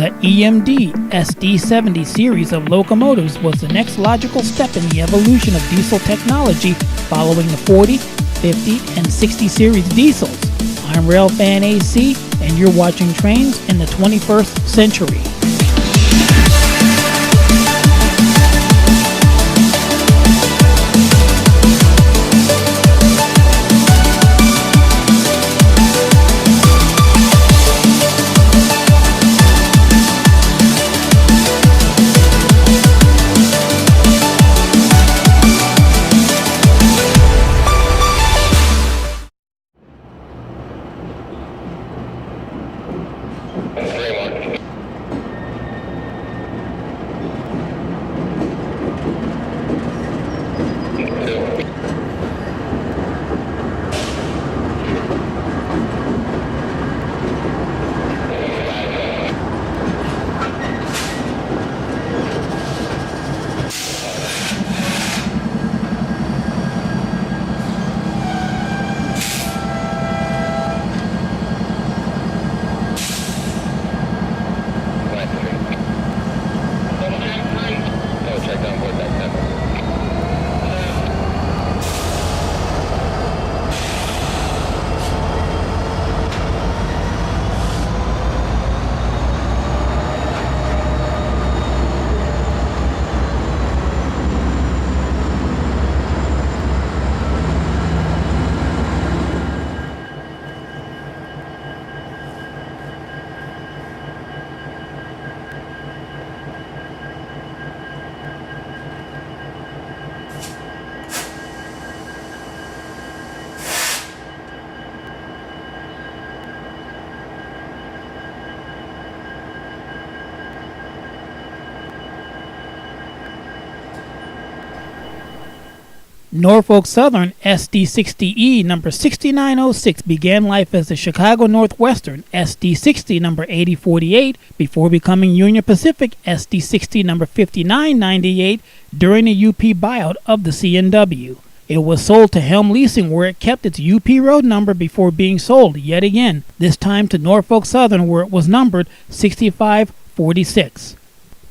The EMD SD70 series of locomotives was the next logical step in the evolution of diesel technology following the 40, 50, and 60 series diesels. I'm Railfan AC, and you're watching Trains in the 21st Century. Norfolk Southern SD70E number 6906 began life as the Chicago Northwestern SD70 number 8048 before becoming Union Pacific SD70 number 5998 during the UP buyout of the C&W. It was sold to Helm Leasing, where it kept its UP road number before being sold yet again, this time to Norfolk Southern, where it was numbered 6546.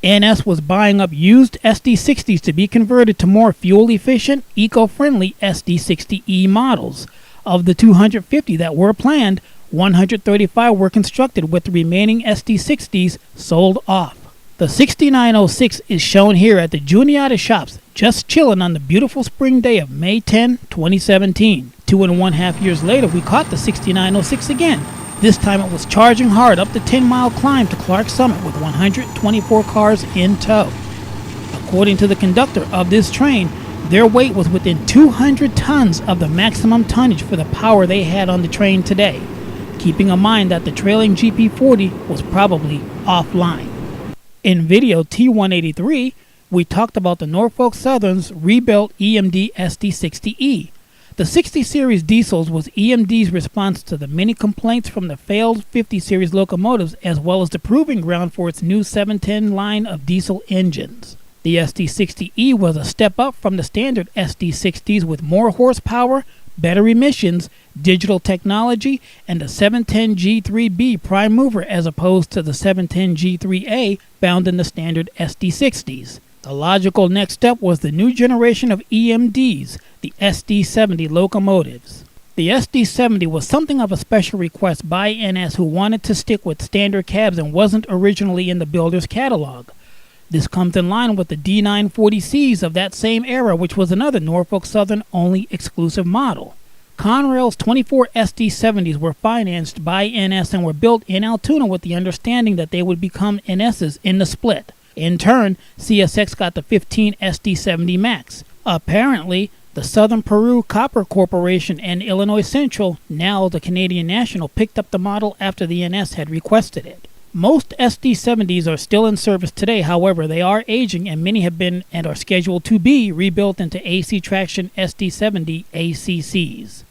NS was buying up used SD60s to be converted to more fuel-efficient, eco-friendly SD60e models. Of the 250 that were planned, 135 were constructed, with the remaining SD60s sold off. The 6906 is shown here at the Juniata shops, just chilling on the beautiful spring day of May 10, 2017. 2.5 years later, we caught the 6906 again. This time it was charging hard up the 10-mile climb to Clark Summit with 124 cars in tow. According to the conductor of this train, their weight was within 200 tons of the maximum tonnage for the power they had on the train today, keeping in mind that the trailing GP40 was probably offline. In video T-183, we talked about the Norfolk Southern's rebuilt EMD SD60E. The 60 series diesels was EMD's response to the many complaints from the failed 50 series locomotives, as well as the proving ground for its new 710 line of diesel engines. The SD60E was a step up from the standard SD60s with more horsepower, better emissions, digital technology, and a 710G3B prime mover as opposed to the 710G3A found in the standard SD60s. The logical next step was the new generation of EMDs, the SD70 locomotives. The SD70 was something of a special request by NS, who wanted to stick with standard cabs and wasn't originally in the builder's catalog. This comes in line with the D940Cs of that same era, which was another Norfolk Southern only exclusive model. Conrail's 24 SD70s were financed by NS and were built in Altoona with the understanding that they would become NS's in the split. In turn, CSX got the 15 SD70 Max. Apparently, the Southern Peru Copper Corporation and Illinois Central, now the Canadian National, picked up the model after the NS had requested it. Most SD70s are still in service today, however, they are aging and many have been and are scheduled to be rebuilt into AC traction SD70 ACCs.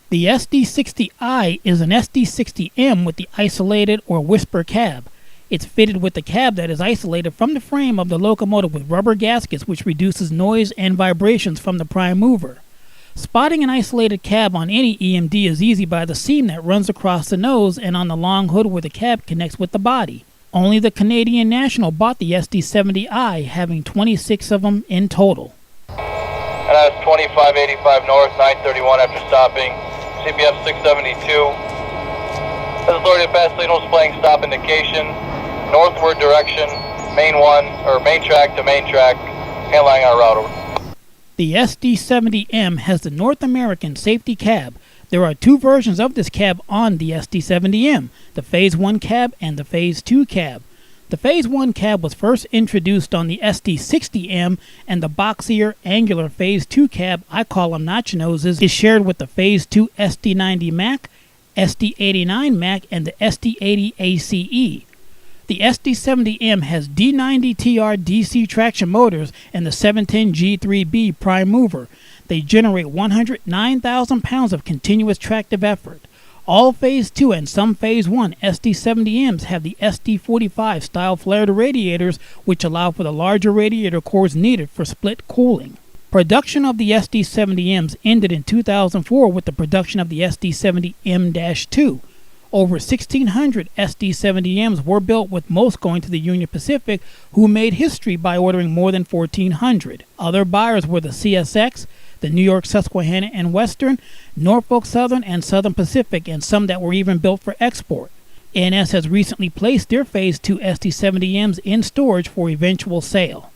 The SD70i is an SD70M with the isolated or whisper cab. It's fitted with the cab that is isolated from the frame of the locomotive with rubber gaskets, which reduces noise and vibrations from the prime mover. Spotting an isolated cab on any EMD is easy by the seam that runs across the nose and on the long hood where the cab connects with the body. Only the Canadian National bought the SD70i, having 26 of them in total. And that's 2585 north, 931 after stopping. CBF 672. Has authority to pass signals playing stop indication. Northward direction, main track to main track, handling our route over. The SD70M has the North American safety cab. There are two versions of this cab on the SD70M, the Phase 1 cab and the Phase 2 cab. The Phase 1 cab was first introduced on the SD60M, and the boxier, angular Phase 2 cab, I call them notch noses, is shared with the Phase 2 SD90 Mac, SD89 Mac, and the SD80 ACE. The SD70M has D90TR DC traction motors and the 710G3B prime mover. They generate 109,000 pounds of continuous tractive effort. All Phase 2 and some Phase 1 SD70Ms have the SD45 style flared radiators, which allow for the larger radiator cores needed for split cooling. Production of the SD70Ms ended in 2004 with the production of the SD70M-2. Over 1,600 SD70Ms were built, with most going to the Union Pacific, who made history by ordering more than 1,400. Other buyers were the CSX, the New York Susquehanna and Western, Norfolk Southern, and Southern Pacific, and some that were even built for export. NS has recently placed their Phase 2 SD70Ms in storage for eventual sale.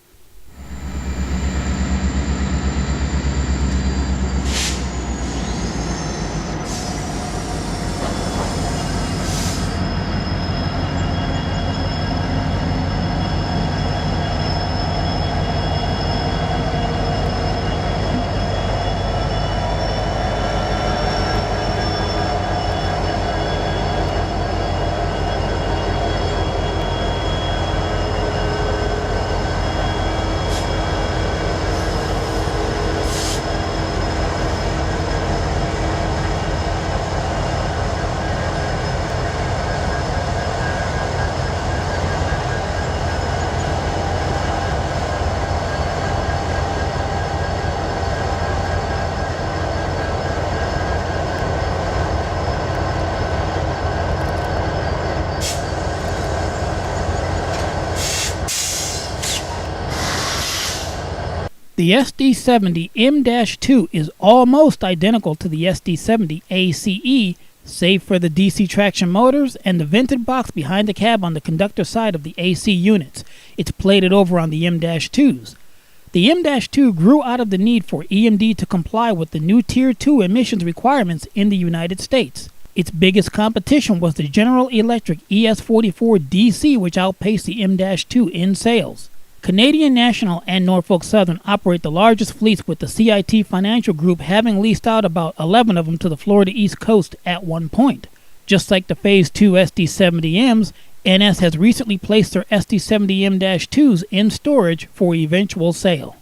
The SD70M-2 is almost identical to the SD70 ACE, save for the DC traction motors and the vented box behind the cab on the conductor side of the AC units. It's plated over on the M-2s. The M-2 grew out of the need for EMD to comply with the new Tier 2 emissions requirements in the United States. Its biggest competition was the General Electric ES44 DC, which outpaced the M-2 in sales. Canadian National and Norfolk Southern operate the largest fleets, with the CIT Financial Group having leased out about 11 of them to the Florida East Coast at one point. Just like the Phase 2 SD70Ms, NS has recently placed their SD70M-2s in storage for eventual sale.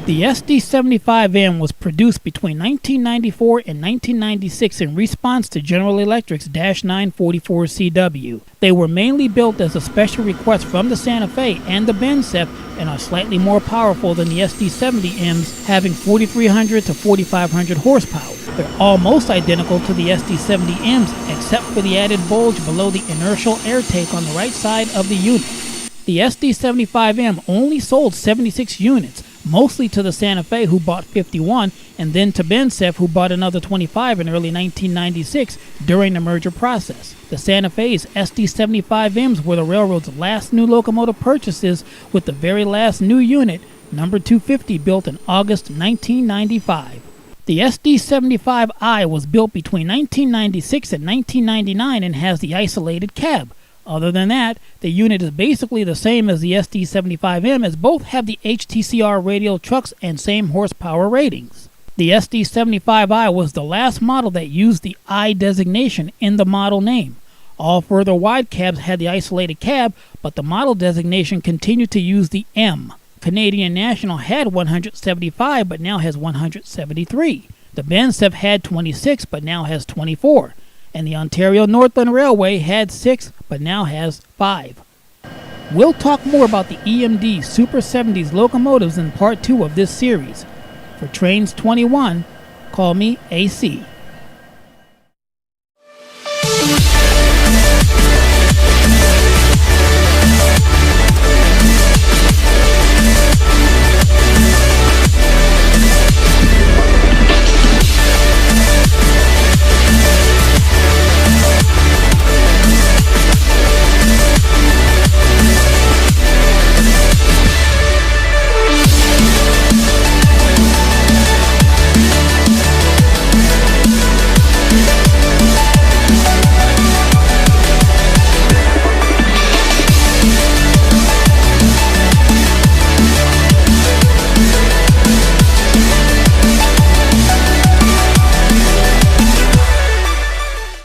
The SD75M was produced between 1994 and 1996 in response to General Electric's -944CW. They were mainly built as a special request from the Santa Fe and the BNSF, and are slightly more powerful than the SD70Ms, having 4,300 to 4,500 horsepower. They're almost identical to the SD70Ms, except for the added bulge below the inertial air tank on the right side of the unit. The SD75M only sold 76 units, mostly to the Santa Fe, who bought 51, and then to BNSF, who bought another 25 in early 1996 during the merger process. The Santa Fe's SD75Ms were the railroad's last new locomotive purchases, with the very last new unit, number 250, built in August 1995. The SD75i was built between 1996 and 1999 and has the isolated cab. Other than that, the unit is basically the same as the SD75M, as both have the HTCR radial trucks and same horsepower ratings. The SD75i was the last model that used the I designation in the model name. All further wide cabs had the isolated cab, but the model designation continued to use the M. Canadian National had 175, but now has 173. The BNSF had 26, but now has 24. And the Ontario Northland Railway had 6, but now has 5. We'll talk more about the EMD Super 70s locomotives in part 2 of this series. For Trains 21, call me AC.